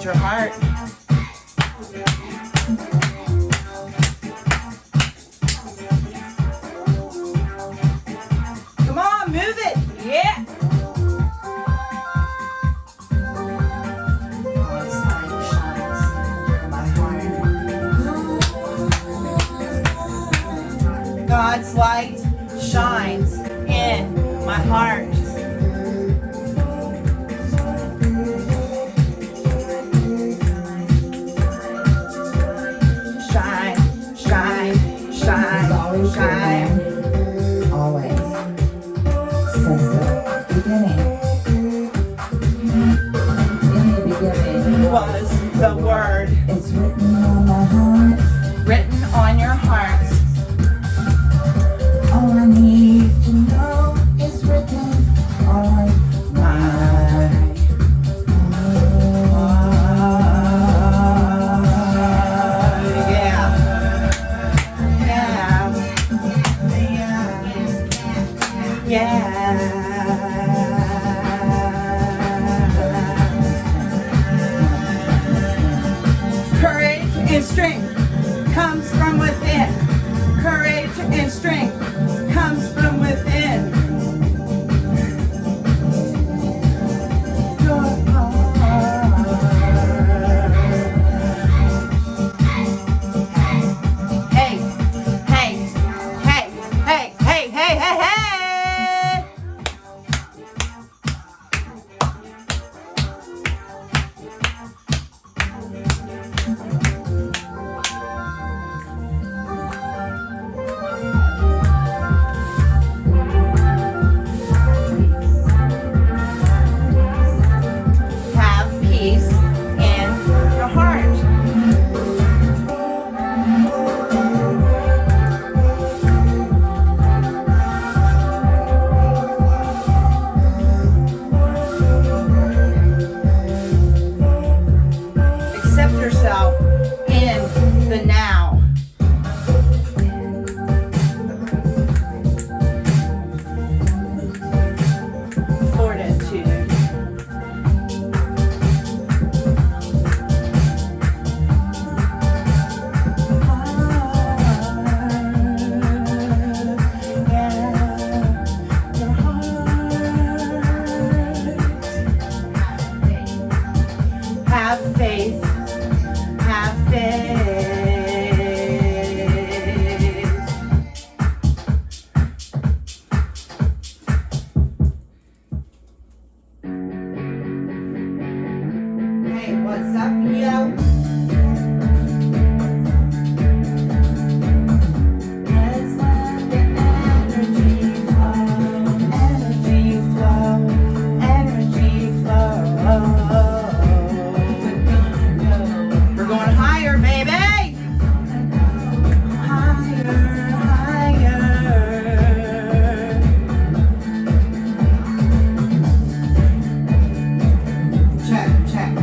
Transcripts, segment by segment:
your heart. Come on, move it. Yeah. God's light shines in my heart. Shine, shine, shine, shine. Always. Since the beginning. In the beginning Was the word. It's written on my heart. Written on your heart. All I need to know is written on my Courage and strength comes from within. Courage and strength comes from within. Your heart. Hey, hey, hey, hey, hey, hey, hey, hey. Have peace in your heart. Accept yourself in the now. Fortitude. Have faith. Have faith. Hey, what's up, yo? Let's let the energy flow, energy flow. We're going higher, baby. Higher, higher. Check, check.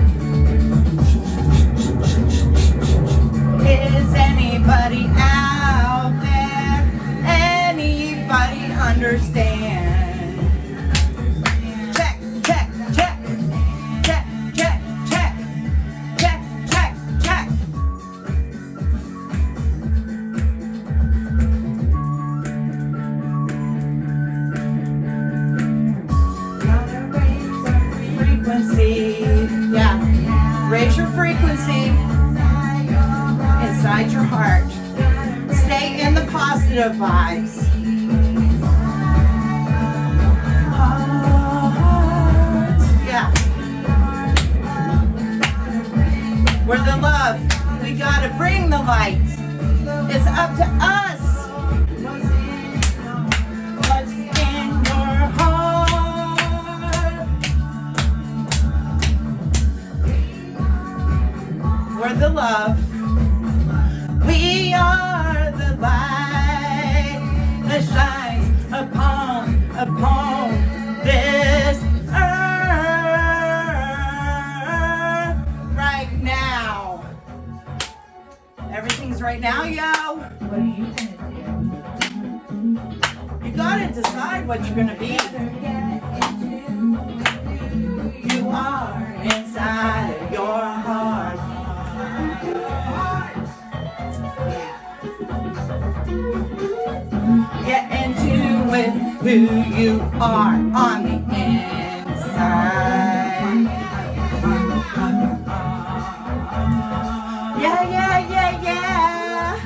Is anybody out there? Anybody understand? Check, check, check. Check, check, check. Check, check, check. Gotta raise our frequency. Yeah. Raise your frequency inside your heart. Stay in the positive vibes. Heart. Yeah. We're the love. We gotta bring the light. It's up to us. What's in your heart? We're the love. We are the light that shines upon this earth right now. Everything's right now, yo. What are you gonna do? You gotta decide what you're gonna be. You are inside of your heart. who you are on the inside. Yeah, yeah, yeah, yeah.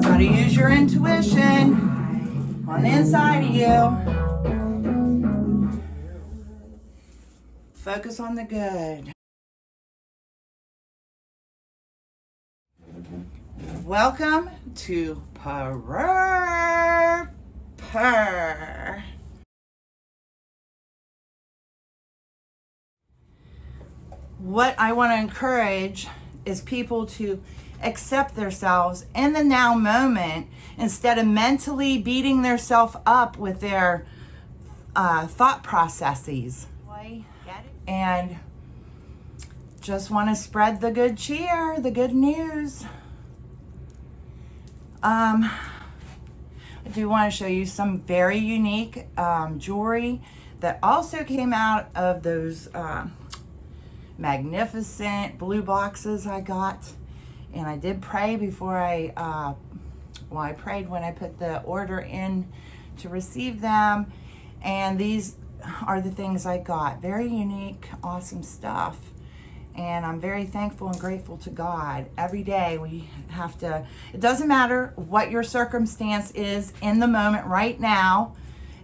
Gotta use your intuition on the inside of you. Focus on the good. Welcome to Parure Purr. What I want to encourage is people to accept themselves in the now moment instead of mentally beating themselves up with their thought processes. And just want to spread the good cheer, the good news. I do want to show you some very unique jewelry that also came out of those magnificent blue boxes I got. And I did pray before I prayed when I put the order in to receive them. And these are the things I got. Very unique, awesome stuff. And I'm very thankful and grateful to God. Every day we have to, it doesn't matter what your circumstance is in the moment right now,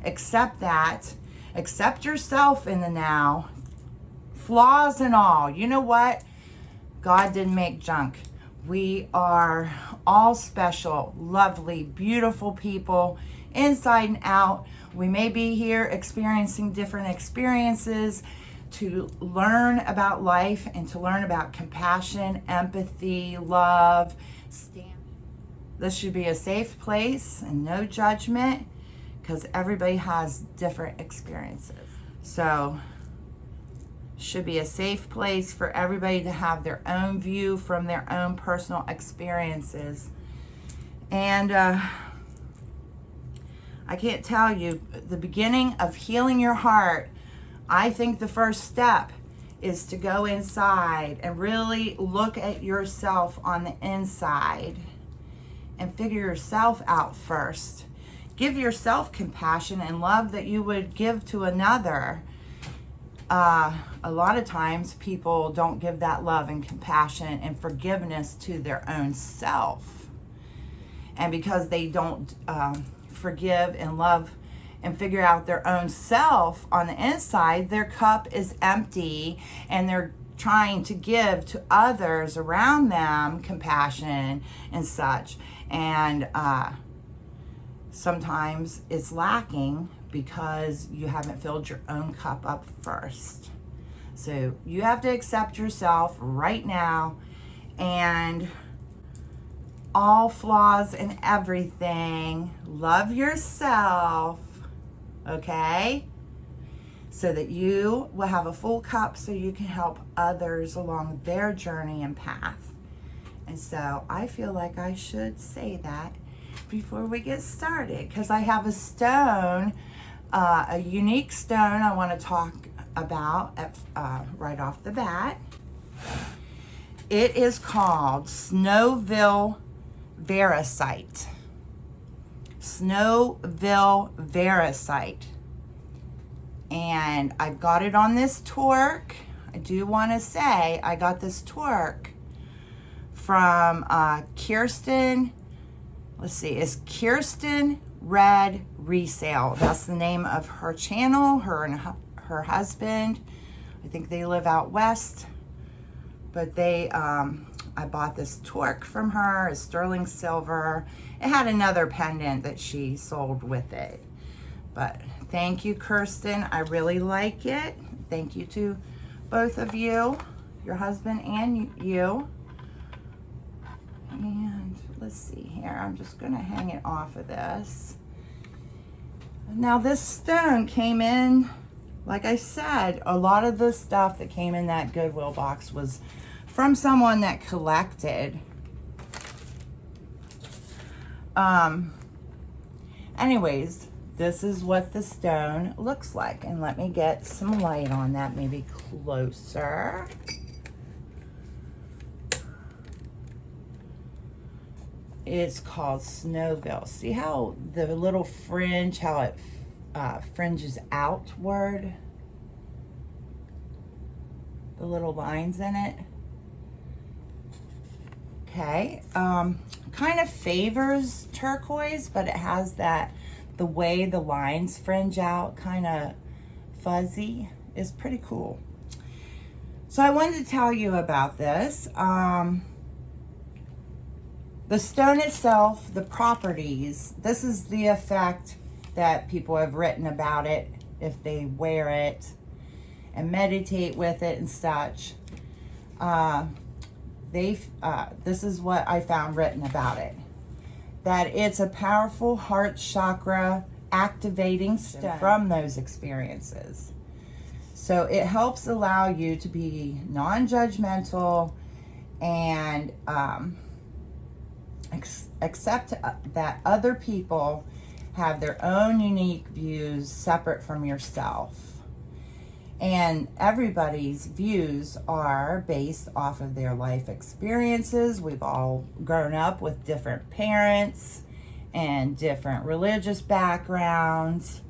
accept that. Accept yourself in the now, flaws and all. You know what? God didn't make junk. We are all special, lovely, beautiful people, inside and out. We may be here experiencing different experiences to learn about life and to learn about compassion, empathy, love. This should be a safe place and no judgment because everybody has different experiences. So should be a safe place for everybody to have their own view from their own personal experiences. And I can't tell you, the beginning of healing your heart, I think the first step is to go inside and really look at yourself on the inside and figure yourself out first. Give yourself compassion and love that you would give to another. A lot of times people don't give that love and compassion and forgiveness to their own self. And because they don't forgive and love and figure out their own self on the inside, their cup is empty and they're trying to give to others around them compassion and such. And sometimes it's lacking because you haven't filled your own cup up first. So you have to accept yourself right now and all flaws and everything. Love yourself, okay? So that you will have a full cup so you can help others along their journey and path. And so I feel like I should say that before we get started because I have a stone, a unique stone I want to talk about right off the bat. It is called Snowville Veracite. Snowville Veracite. And I've got it on this torque. I do want to say I got this torque from Kirsten. Let's see, it's Kirsten Red Resale. That's the name of her channel, her and her husband. I think they live out west. But they, I bought this torque from her, it's sterling silver. It had another pendant that she sold with it. But thank you, Kirsten. I really like it. Thank you to both of you, your husband and you. And let's see here. I'm just going to hang it off of this. Now this stone came in, like I said, a lot of the stuff that came in that Goodwill box was from someone that collected. Anyways, this is what the stone looks like. And let me get some light on that, maybe closer. is called Snowville. See how the little fringe, how it fringes outward? The little lines in it. Okay, kind of favors turquoise, but it has that, the way the lines fringe out, kind of fuzzy, is pretty cool. So I wanted to tell you about this. The stone itself, the properties, this is the effect that people have written about it if they wear it and meditate with it and such. This is what I found written about it. That it's a powerful heart chakra activating stone from those experiences. So it helps allow you to be non-judgmental and accept that other people have their own unique views separate from yourself. And everybody's views are based off of their life experiences. We've all grown up with different parents and different religious backgrounds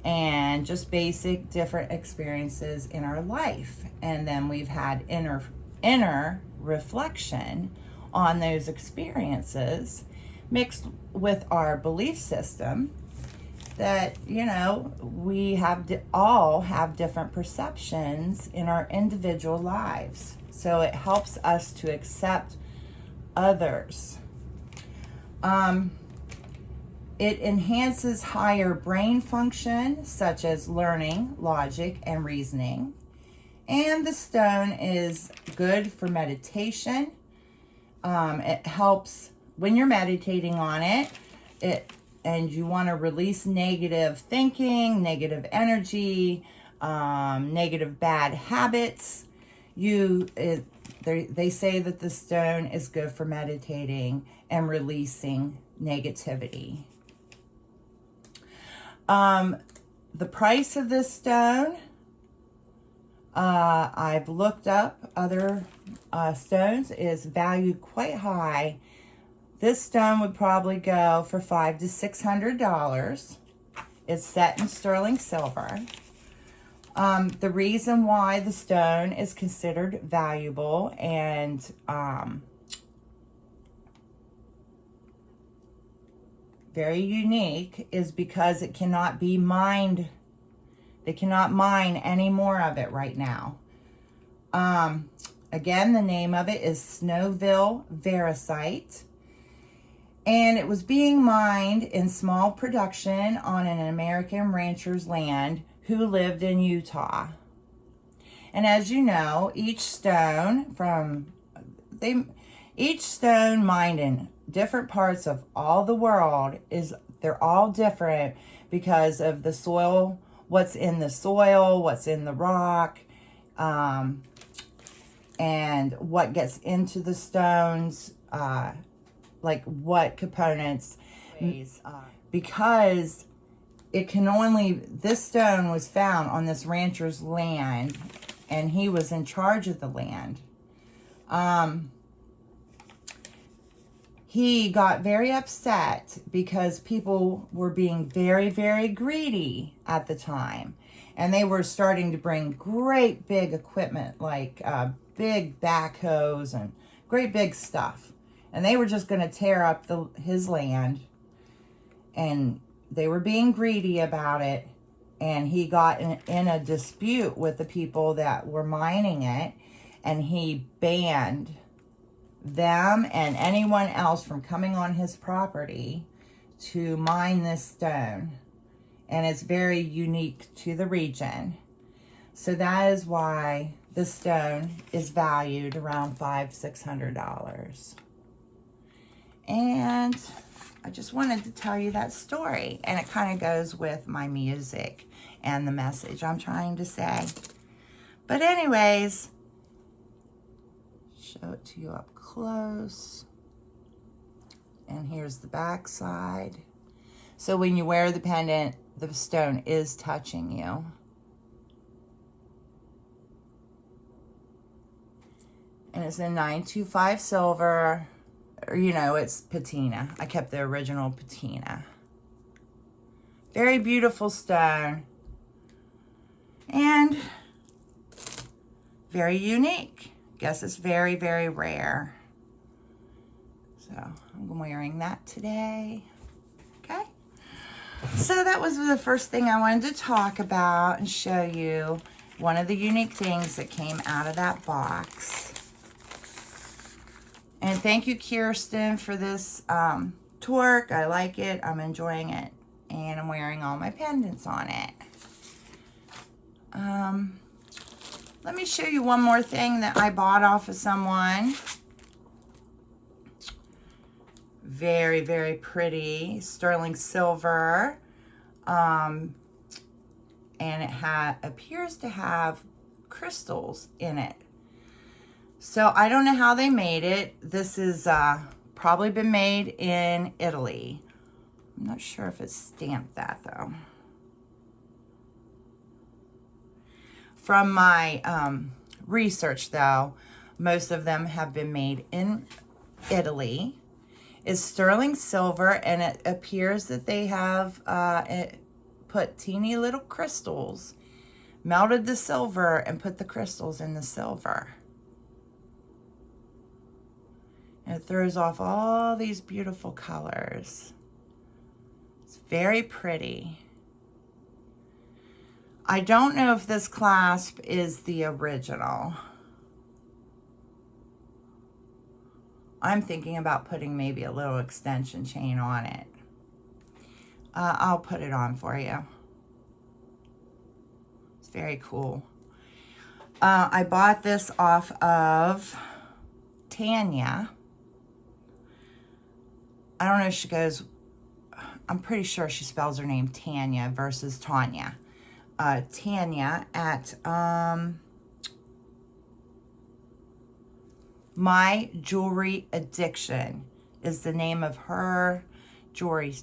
and just basic different experiences in our life. And then we've had inner reflection on those experiences mixed with our belief system that, you know, we all have different perceptions in our individual lives. So it helps us to accept others. It enhances higher brain function, such as learning, logic, and reasoning. And the stone is good for meditation. It helps when you're meditating on it, and you want to release negative thinking, negative energy, negative bad habits. They say that the stone is good for meditating and releasing negativity. The price of this stone, I've looked up other stones, is valued quite high. This stone would probably go for $500 to $600. It's set in sterling silver. The reason why the stone is considered valuable and very unique is because it cannot be mined. They cannot mine any more of it right now. Again, the name of it is Snowville Variscite. And it was being mined in small production on an American rancher's land who lived in Utah. And as you know, each stone mined in different parts of all the world they're all different because of the soil, what's in the soil, what's in the rock, and what gets into the stones, like what components, because this stone was found on this rancher's land and he was in charge of the land. He got very upset because people were being very, very greedy at the time. And they were starting to bring great big equipment like big backhoes and great big stuff. And they were just going to tear up his land. And they were being greedy about it. And he got in a dispute with the people that were mining it. And he banned them and anyone else from coming on his property to mine this stone. And it's very unique to the region. So that is why the stone is valued around $500-600. And I just wanted to tell you that story. And it kind of goes with my music and the message I'm trying to say. But anyways, show it to you up close. And here's the back side. So when you wear the pendant, the stone is touching you. And it's in 925 silver. you know, it's patina. I kept the original patina. Very beautiful stone. And very unique. Guess it's very, very rare. So I'm wearing that today. Okay. So that was the first thing I wanted to talk about and show you. One of the unique things that came out of that box. And thank you, Kirsten, for this torque. I like it. I'm enjoying it. And I'm wearing all my pendants on it. Let me show you one more thing that I bought off of someone. Very, very pretty. Sterling silver. And it appears to have crystals in it. So I don't know how they made it. This is probably been made in Italy. I'm not sure if it's stamped that though. From my research though, most of them have been made in Italy. It's sterling silver, and it appears that they have put teeny little crystals, melted the silver and put the crystals in the silver. And it throws off all these beautiful colors. It's very pretty. I don't know if this clasp is the original. I'm thinking about putting maybe a little extension chain on it. I'll put it on for you. It's very cool. I bought this off of Tanya. I don't know if she goes, I'm pretty sure she spells her name Tanya versus Tanya. Tanya at My Jewelry Addiction is the name of her jewelry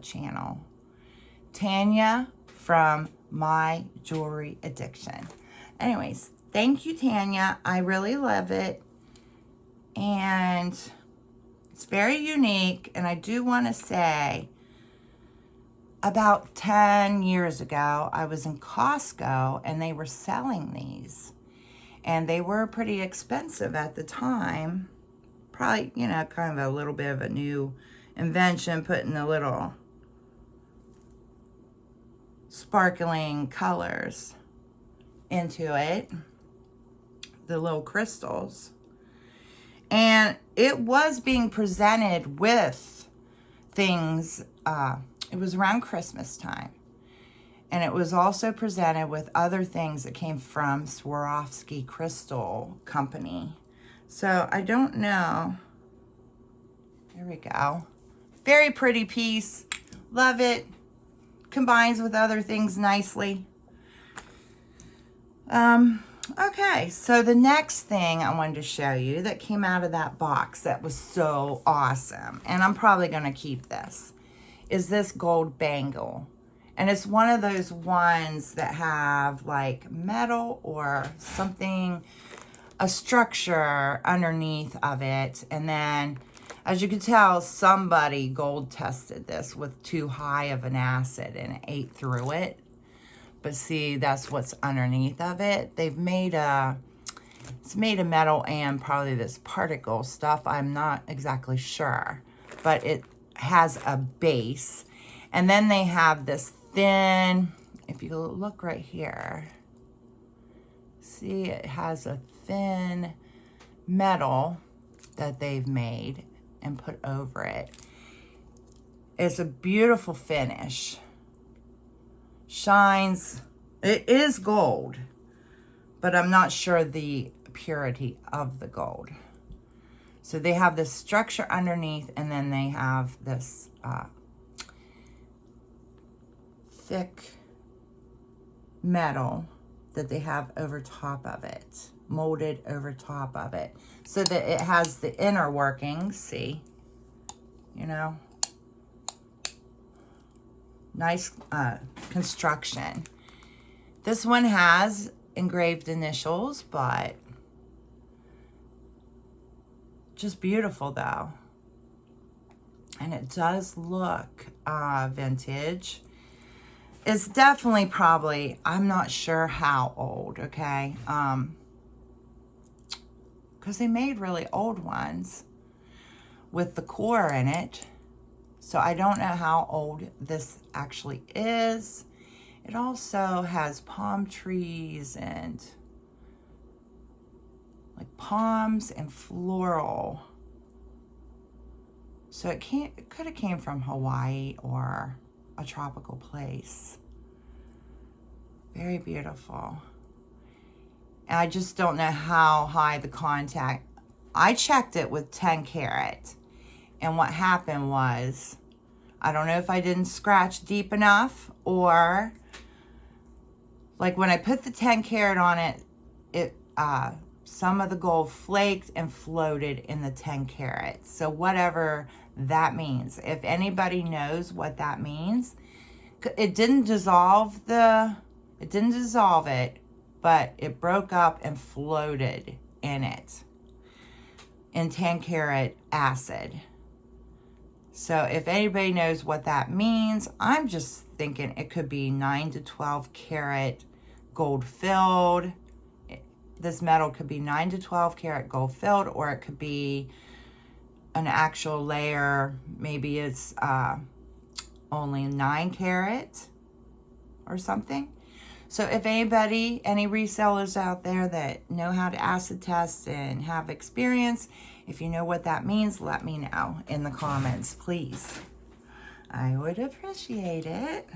channel. Tanya from My Jewelry Addiction. Anyways, thank you, Tanya. I really love it. And it's very unique. And I do want to say, about 10 years ago, I was in Costco and they were selling these. And they were pretty expensive at the time. Probably, you know, kind of a little bit of a new invention, putting the little sparkling colors into it. The little crystals. And it was being presented with things, it was around Christmas time. And it was also presented with other things that came from Swarovski Crystal Company. So I don't know. There we go. Very pretty piece. Love it. Combines with other things nicely. Okay, so the next thing I wanted to show you that came out of that box that was so awesome, and I'm probably going to keep this, is this gold bangle. And it's one of those ones that have like metal or something, a structure underneath of it. And then, as you can tell, somebody gold tested this with too high of an acid and it ate through it. But see, that's what's underneath of it. They've made it's made of metal and probably this particle stuff. I'm not exactly sure, but it has a base. And then they have this thin, if you look right here, see it has a thin metal that they've made and put over it. It's a beautiful finish. Shines. It is gold, but I'm not sure the purity of the gold. So they have this structure underneath, and then they have this thick metal that they have over top of it, molded over top of it, so that it has the inner workings. See, you know, nice construction. This one has engraved initials, but just beautiful though. And it does look vintage. It's definitely probably, I'm not sure how old, okay? Because they made really old ones with the core in it. So I don't know how old this actually is. It also has palm trees and like palms and floral. So it could have came from Hawaii or a tropical place. Very beautiful. And I just don't know how high the contact. I checked it with 10 karat. And what happened was, I don't know if I didn't scratch deep enough, or like when I put the 10 karat on it, some of the gold flaked and floated in the 10 karat. So whatever that means, if anybody knows what that means, it didn't dissolve it, but it broke up and floated in it in 10 karat acid. So if anybody knows what that means, I'm just thinking it could be 9 to 12 karat gold filled. This metal could be 9 to 12 karat gold filled, or it could be an actual layer. Maybe it's only 9 karat or something. So if anybody, any resellers out there that know how to acid test and have experience, if you know what that means, let me know in the comments, please. I would appreciate it.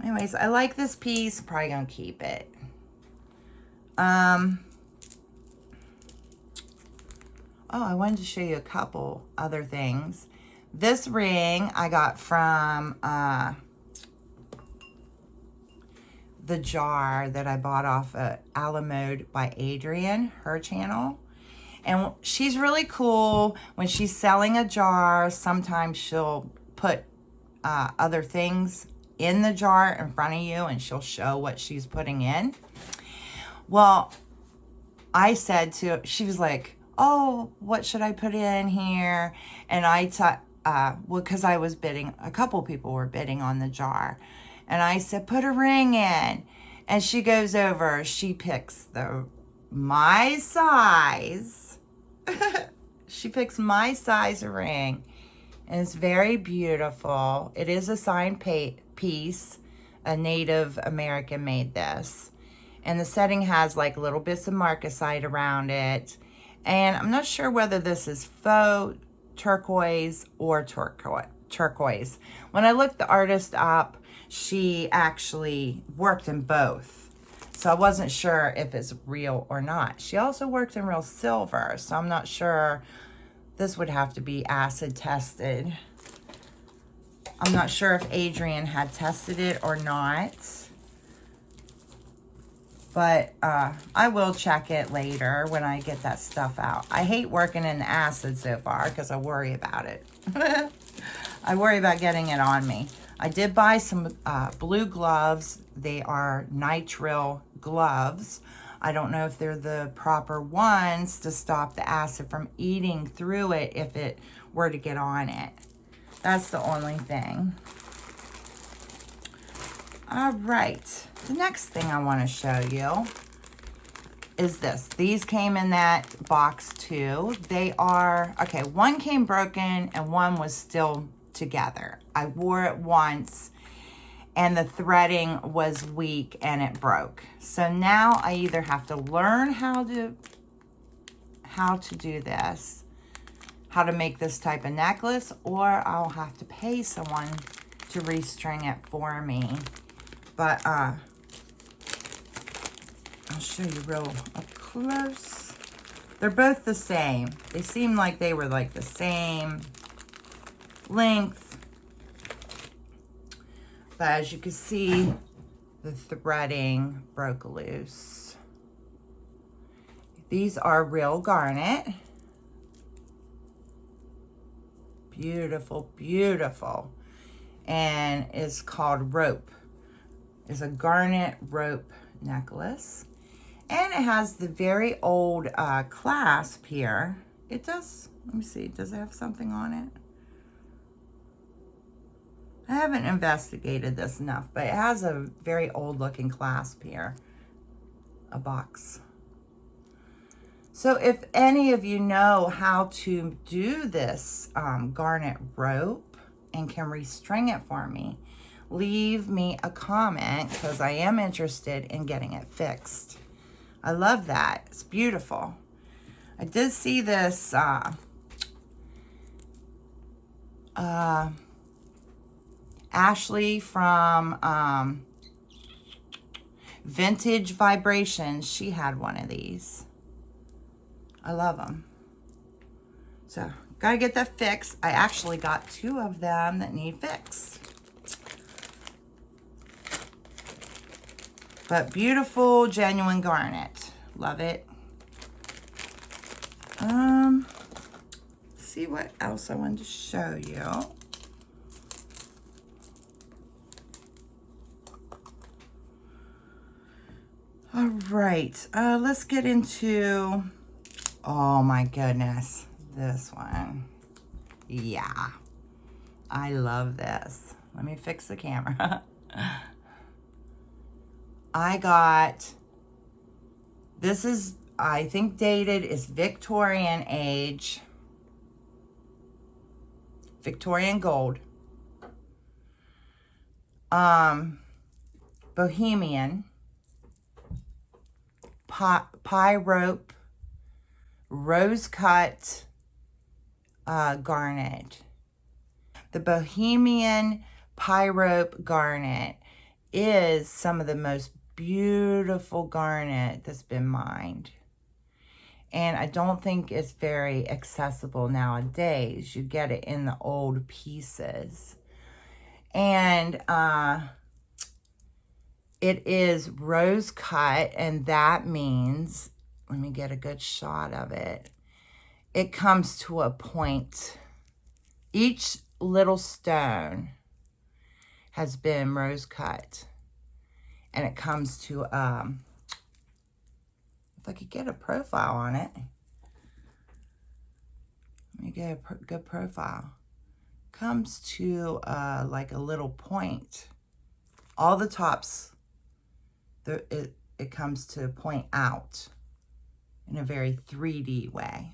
Anyways, I like this piece. I'm probably gonna keep it. Oh, I wanted to show you a couple other things. This ring I got from the jar that I bought off Alamode by Adrian, her channel. And she's really cool. When she's selling a jar, sometimes she'll put other things in the jar in front of you, and she'll show what she's putting in. Well, I said she was like, oh, what should I put in here? And I thought, well, because I was bidding, a couple people were bidding on the jar. And I said, put a ring in. And she goes over, she picks my size. She picks my size ring. And it's very beautiful. It is a signed piece. A Native American made this. And the setting has like little bits of marcasite around it. And I'm not sure whether this is faux turquoise or turquoise. When I looked the artist up, she actually worked in both. So I wasn't sure if it's real or not. She also worked in real silver, so I'm not sure. This would have to be acid tested. I'm not sure if Adrian had tested it or not. But I will check it later when I get that stuff out. I hate working in acid so far because I worry about it. I worry about getting it on me. I did buy some blue gloves. They are nitrile gloves. I don't know if they're the proper ones to stop the acid from eating through it if it were to get on it. That's the only thing. All right. The next thing I want to show you is this. These came in that box too. They are, okay, one came broken and one was still together. I wore it once and the threading was weak and it broke. So now I either have to learn how to do this, how to make this type of necklace, or I'll have to pay someone to restring it for me. But I'll show you real up close. They're both the same. They seem like they were like the same length. But as you can see, the threading broke loose. These are real garnet. Beautiful, beautiful. And it's called Rope. It's a garnet rope necklace. And it has the very old clasp here. It does Let me see, does it have something on it? I haven't investigated this enough, but it has a very old looking clasp here, a box. So if any of you know how to do this garnet rope and can restring it for me, leave me a comment because I am interested in getting it fixed. I love that. It's beautiful. I did see this Ashley from Vintage Vibrations. She had one of these. I love them. So, gotta get that fixed. I actually got 2 of them that need fixed. But beautiful, genuine garnet. Love it. See what else I wanted to show you. All right, let's get into, oh my goodness, this one. Yeah, I love this. Let me fix the camera. I got, this is, I think dated is Victorian age, Victorian gold. Bohemian, Pyrope, Rosecut, Garnet. The Bohemian Pyrope Garnet is some of the most beautiful garnet that's been mined. And I don't think it's very accessible nowadays. You get it in the old pieces. And it is rose cut, and that means, let me get a good shot of it. It comes to a point. Each little stone has been rose cut. And it comes to, if I could get a profile on it. Let me get a good profile. Comes to like a little point. All the tops, it comes to point out in a very 3D way.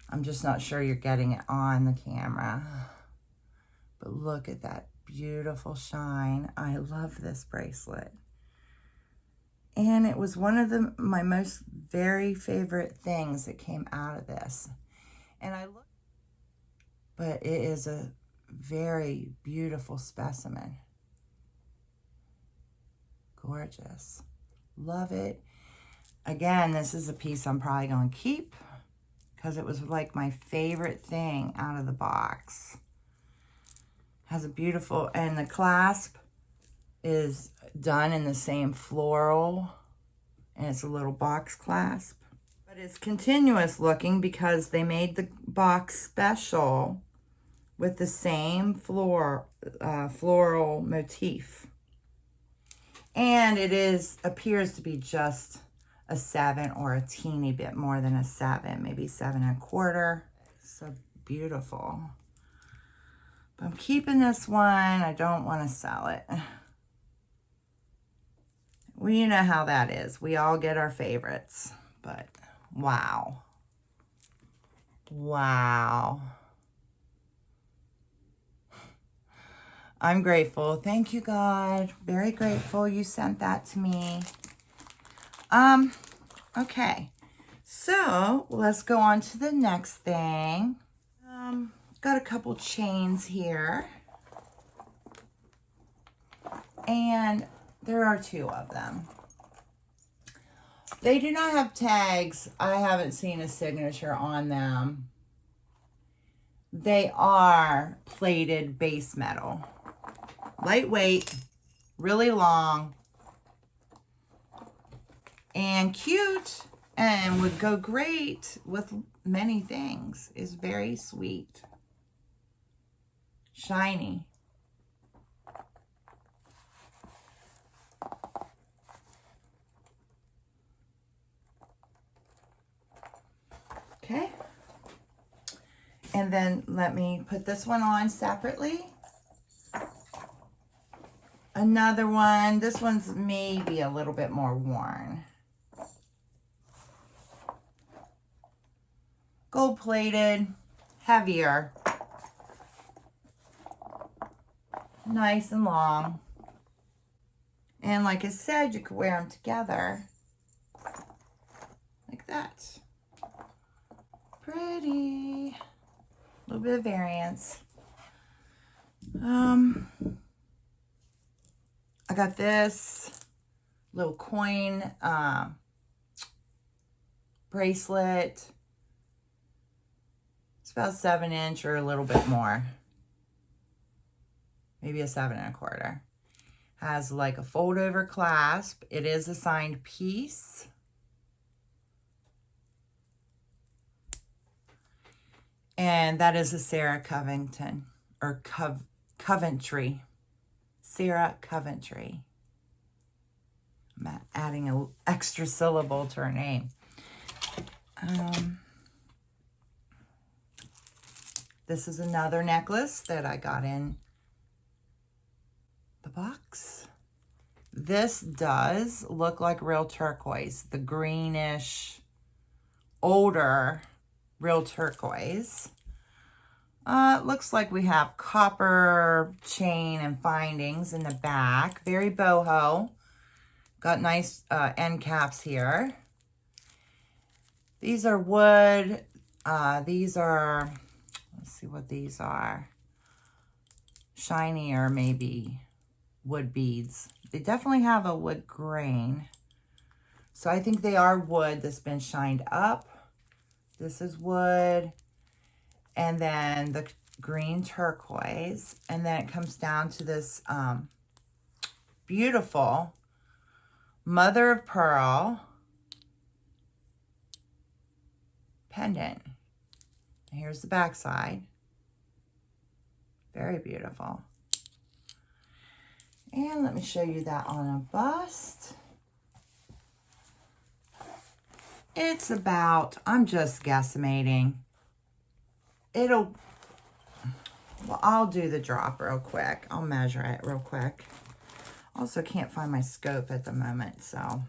I'm just not sure you're getting it on the camera. But look at that beautiful shine. I love this bracelet. And it was one of my most very favorite things that came out of this. And but it is a very beautiful specimen. Gorgeous. Love it. Again, this is a piece I'm probably going to keep because it was like my favorite thing out of the box. Has a beautiful, and the clasp is done in the same floral, and it's a little box clasp. But it's continuous looking because they made the box special with the same floral motif. And it appears to be just a 7 or a teeny bit more than a 7, maybe 7 1/4. So beautiful. But I'm keeping this one. I don't want to sell it. Well, you know how that is. We all get our favorites. But wow. Wow. I'm grateful. Thank you, God. Very grateful you sent that to me. Okay. So let's go on to the next thing. Got a couple chains here. And there are 2 of them. They do not have tags. I haven't seen a signature on them. They are plated base metal. Lightweight, really long, and cute, and would go great with many things. Is very sweet. Shiny. Okay, then let me put this one on separately. Another one, this one's maybe a little bit more worn. Gold plated, heavier. Nice and long. And like I said, you could wear them together. Like that. Pretty. A little bit of variance. I got this little coin bracelet. It's about 7" or a little bit more. Maybe a 7 1/4. Has like a fold over clasp. It is a signed piece. And that is a Sarah Covington, or Coventry. Sarah Coventry. I'm adding an extra syllable to her name. This is another necklace that I got in the box. This does look like real turquoise, the greenish, older real turquoise. It looks like we have copper chain and findings in the back. Very boho. Got nice end caps here. These are wood. These are, let's see what these are. Shiny or maybe wood beads. They definitely have a wood grain. So I think they are wood that's been shined up. This is wood. And then the green turquoise. And then it comes down to this beautiful mother of pearl pendant. And here's the back side. Very beautiful. And let me show you that on a bust. It's about, I'm just guesstimating. Well, I'll do the drop real quick. I'll measure it real quick. Also can't find my scope at the moment, so. All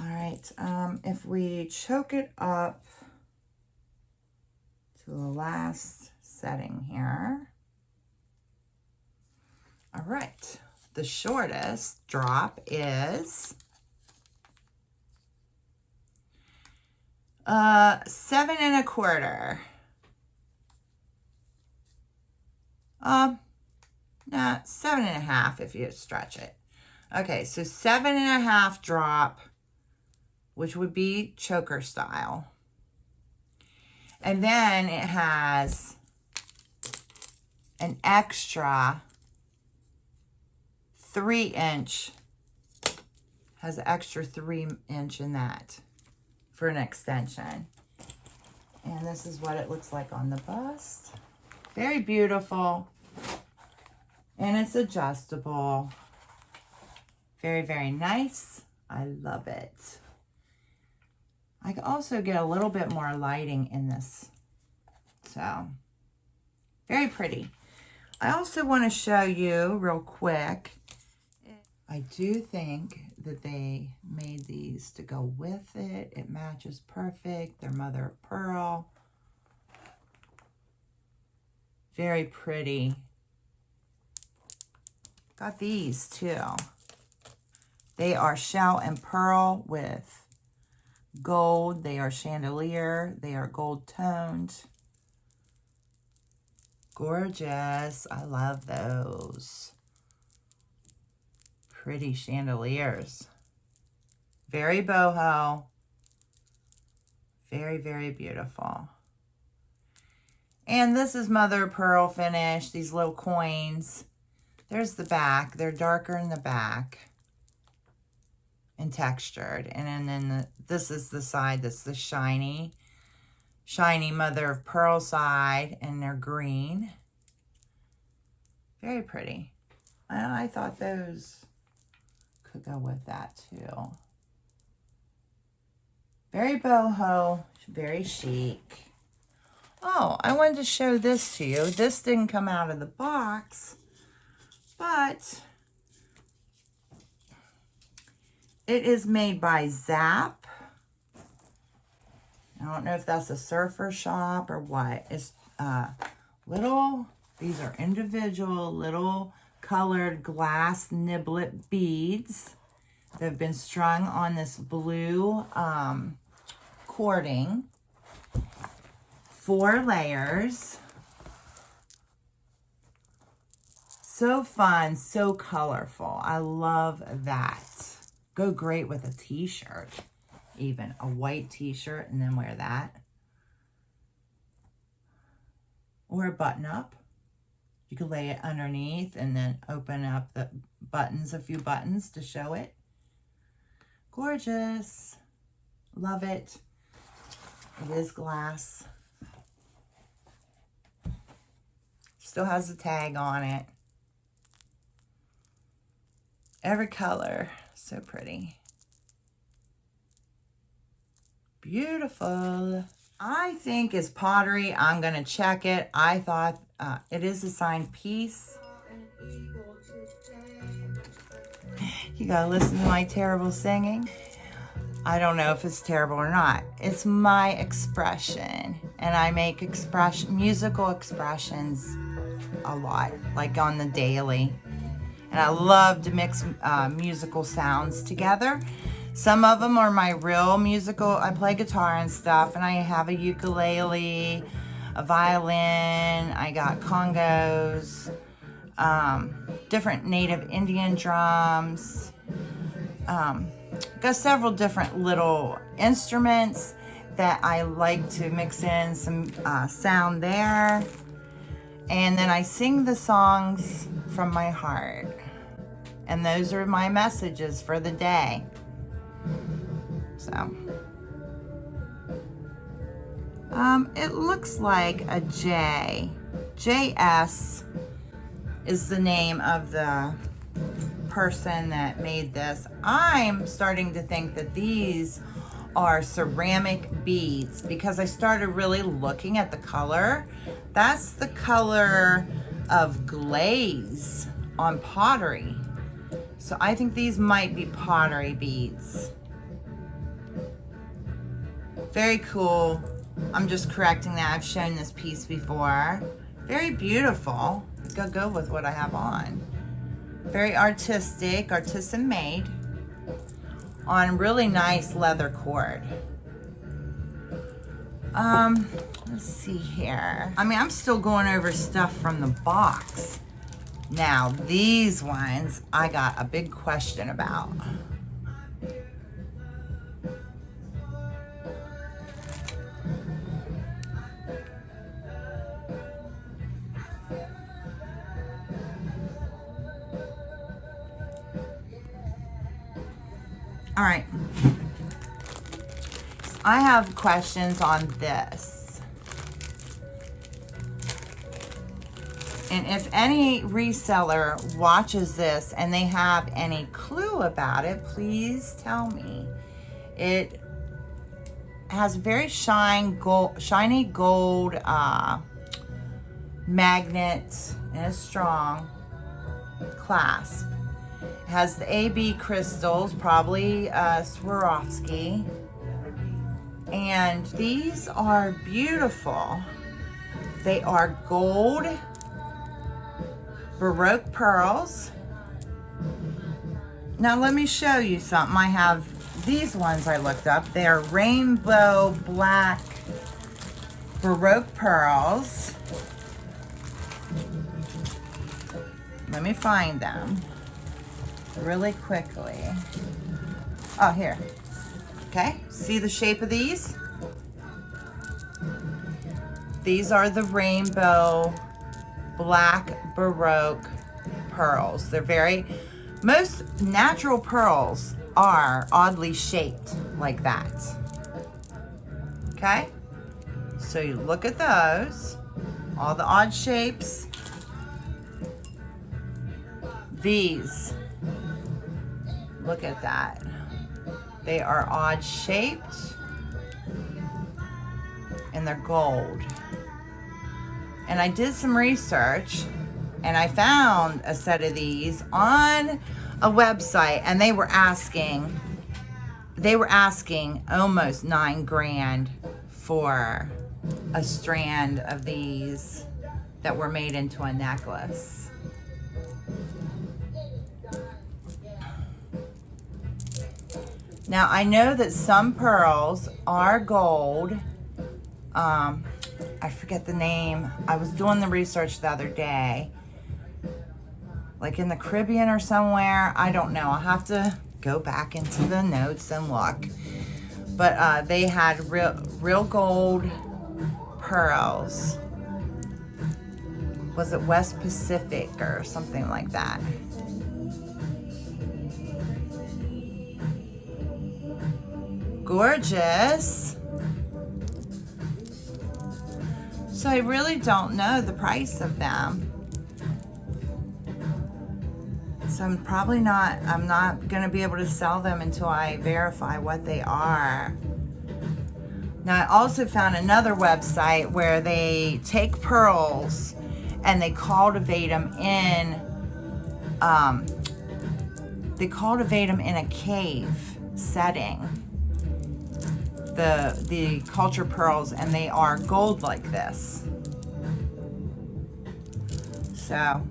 right, if we choke it up to the last setting here. All right, the shortest drop is 7 1/4. Nah, 7 1/2 if you stretch it. Okay, so 7 1/2 drop, which would be choker style. And then it has an extra 3" has an extra 3" in that for an extension. And this is what it looks like on the bust. Very beautiful. And it's adjustable. Very, very nice. I love it. I can also get a little bit more lighting in this. So, very pretty. I also want to show you real quick. I do think that they made these to go with it. It matches perfect. They're mother of pearl. Very pretty. Got these too. They are shell and pearl with gold. They are chandelier. They are gold toned. Gorgeous. I love those. Pretty chandeliers. Very boho. Very, very beautiful. And this is mother of pearl finish. These little coins. There's the back. They're darker in the back and textured. And then this is the side that's the shiny mother of pearl side, and they're green. Very pretty. I thought those could go with that too. Very boho, very chic. Oh, I wanted to show this to you. This didn't come out of the box, but it is made by Zap. I don't know if that's a surfer shop or what. It's these are individual little colored glass niblet beads that have been strung on this blue cording. 4 layers. So fun, so colorful. I love that. Go great with a t-shirt, even a white t-shirt, and then wear that. Or a button up. You could lay it underneath and then open up the buttons, a few buttons to show it. Gorgeous. Love it. It is glass. Still has a tag on it. Every color. So pretty. Beautiful. I think it's pottery. I'm going to check it. I thought it is a signed piece. You got to listen to my terrible singing. I don't know if it's terrible or not. It's my expression. And I make musical expressions a lot, like on the daily. And I love to mix musical sounds together. Some of them are my real musical. I play guitar and stuff, and I have a ukulele, a violin, I got congos, different native Indian drums, got several different little instruments that I like to mix in some sound there. And then I sing the songs from my heart. And those are my messages for the day. So, it looks like a J. JS is the name of the person that made this. I'm starting to think that these are ceramic beads because I started really looking at the color. That's the color of glaze on pottery. So I think these might be pottery beads. Very cool. I'm just correcting that. I've shown this piece before. Very beautiful. Go with what I have on. Very artistic, artisan made on really nice leather cord. Let's see here. I mean, I'm still going over stuff from the box. Now, these ones, I got a big question about. All right. I have questions on this. And if any reseller watches this and they have any clue about it, please tell me. It has very shiny gold magnet and a strong clasp. It has the AB crystals, probably Swarovski. And these are beautiful. They are gold Baroque pearls. Now let me show you something. I have these ones I looked up. They are rainbow black Baroque pearls. Let me find them really quickly. Oh, here. Okay, see the shape of these? These are the rainbow black Baroque pearls. They're most natural pearls are oddly shaped like that. Okay, so you look at those, all the odd shapes. These, look at that. They are odd shaped and they're gold. And I did some research and I found a set of these on a website, and they were asking almost $9,000 for a strand of these that were made into a necklace. Now I know that some pearls are gold. I forget the name. I was doing the research the other day, like in the Caribbean or somewhere. I don't know. I'll have to go back into the notes and look. But they had real gold pearls. Was it West Pacific or something like that? Gorgeous. So I really don't know the price of them. So I'm not gonna be able to sell them until I verify what they are. Now I also found another website where they take pearls and they cultivate them in a cave setting. The culture pearls, and they are gold like this. So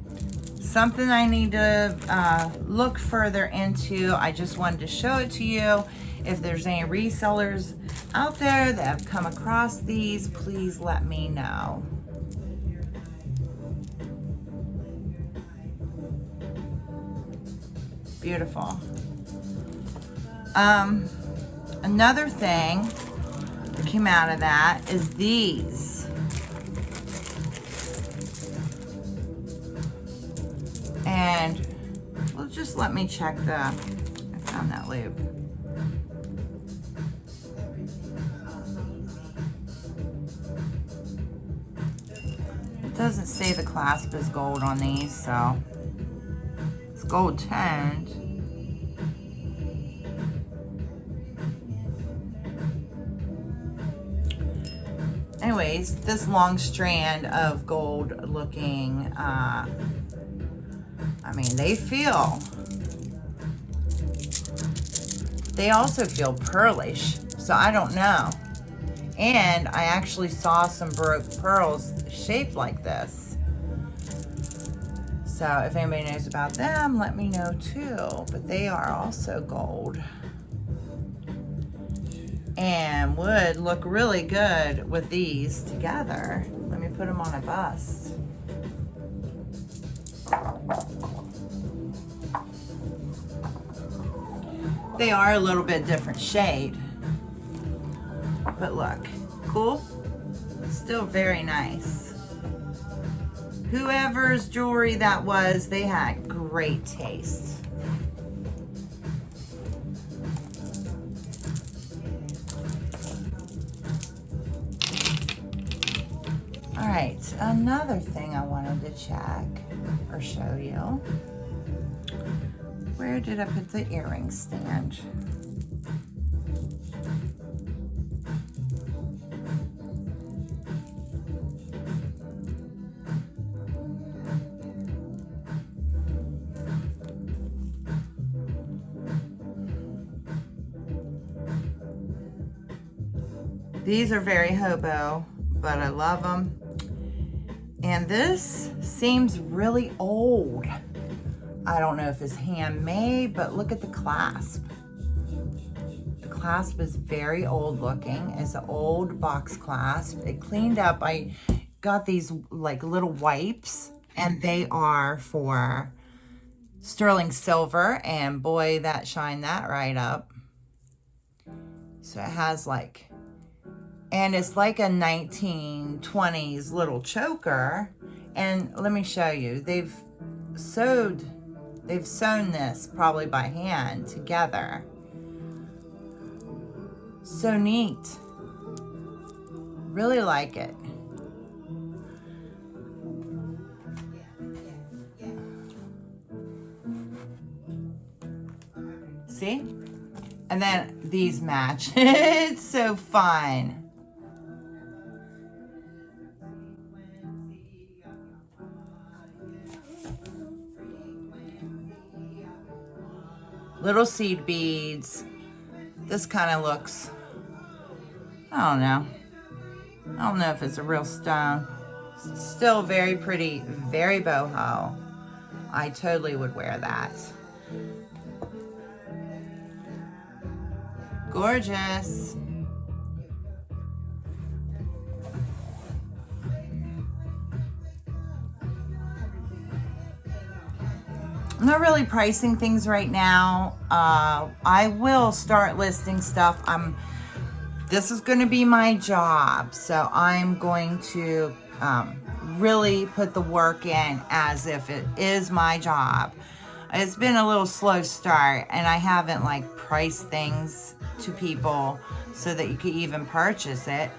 something I need to look further into. I just wanted to show it to you. If there's any resellers out there that have come across these, please let me know. Beautiful. Another thing that came out of that is these. And well, just let me check I found that loop. It doesn't say the clasp is gold on these, so it's gold toned. Anyways, this long strand of gold looking, I mean, they also feel pearlish, so I don't know. And I actually saw some Baroque pearls shaped like this. So if anybody knows about them, let me know too. But they are also gold. And would look really good with these together. Let me put them on a bust. They are a little bit different shade, but look, cool, still very nice. Whoever's jewelry that was, they had great taste. All right, another thing I wanted to check or show you. Where did I put the earring stand? These are very hobo, but I love them. And this seems really old. I don't know if it's handmade, but look at the clasp. The clasp is very old looking. It's an old box clasp. It cleaned up. I got these like little wipes, and they are for sterling silver, and boy, that shined that right up. So it has like, and it's like a 1920s little choker. And let me show you, they've sewn this probably by hand together. So neat. Really like it. See? And then these match. It's so fun. little seed beads. This kind of looks, I don't know. I don't know if it's a real stone. It's still very pretty, very boho. I totally would wear that. Gorgeous. I'm not really pricing things right now. I will start listing stuff. This is going to be my job, so I'm going to really put the work in as if it is my job. It's been a little slow start, and I haven't like priced things to people so that you could even purchase it.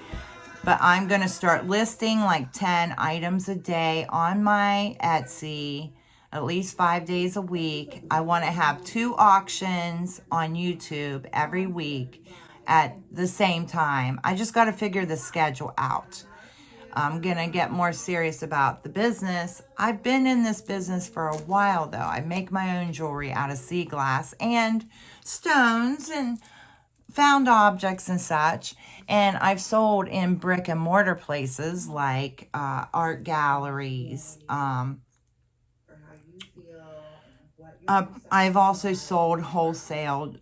But I'm going to start listing like 10 items a day on my Etsy, at least 5 days a week. I want to have 2 auctions on YouTube every week at the same time. I just got to figure the schedule out. I'm going to get more serious about the business. I've been in this business for a while though. I make my own jewelry out of sea glass and stones and found objects and such. And I've sold in brick and mortar places like art galleries. I've also sold wholesale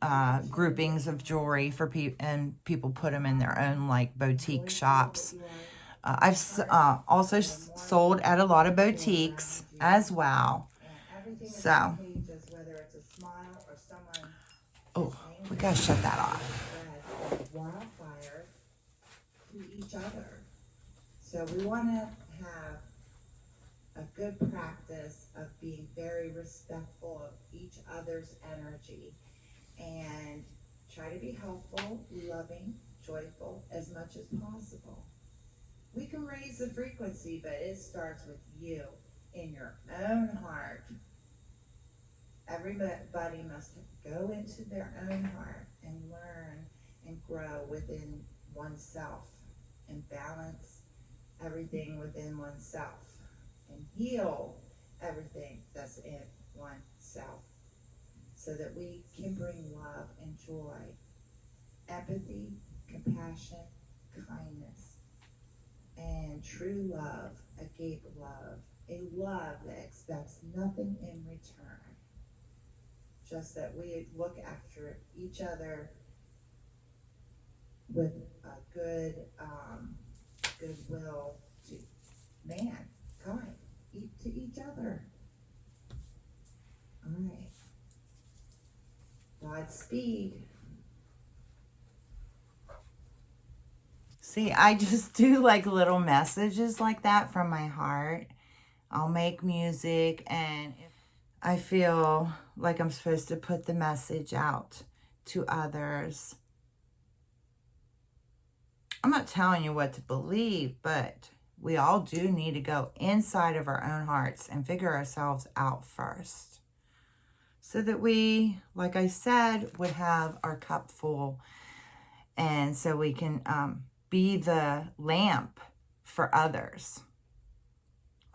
groupings of jewelry for people, and people put them in their own like boutique shops. I've also sold at a lot of boutiques as well. So, oh, we gotta shut that off. Wildfire to each other. So we want to have a good practice of being very respectful of each other's energy and try to be helpful, loving, joyful as much as possible. We can raise the frequency, but it starts with you in your own heart. Everybody must go into their own heart and learn and grow within oneself and balance everything within oneself and heal everything that's in oneself so that we can bring love and joy, empathy, compassion, kindness, and true love, agape love, a love that expects nothing in return. Just that we look after each other with a good goodwill to mankind, to each other. All right. Godspeed. See, I just do like little messages like that from my heart. I'll make music, and if I feel like I'm supposed to put the message out to others. I'm not telling you what to believe, but we all do need to go inside of our own hearts and figure ourselves out first, so that we, like I said, would have our cup full, and so we can be the lamp for others.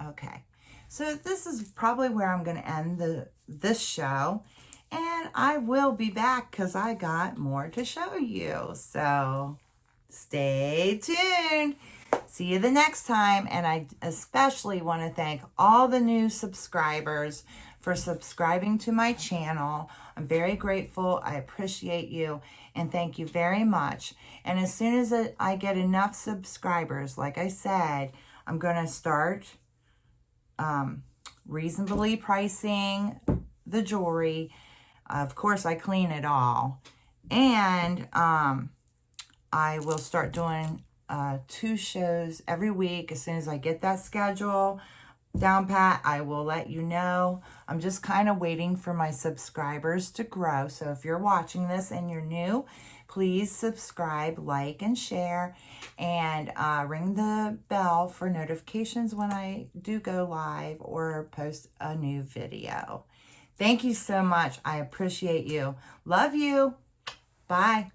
Okay, so this is probably where I'm going to end this show, and I will be back because I got more to show you. So stay tuned. See you the next time. And I especially want to thank all the new subscribers for subscribing to my channel. I'm very grateful. I appreciate you. And thank you very much. And as soon as I get enough subscribers, like I said, I'm going to start reasonably pricing the jewelry. Of course, I clean it all. And I will start doing 2 shows every week. As soon as I get that schedule down pat, I will let you know. I'm just kind of waiting for my subscribers to grow. So if you're watching this and you're new, please subscribe, like, and share, and ring the bell for notifications when I do go live or post a new video. Thank you so much. I appreciate you. Love you. Bye.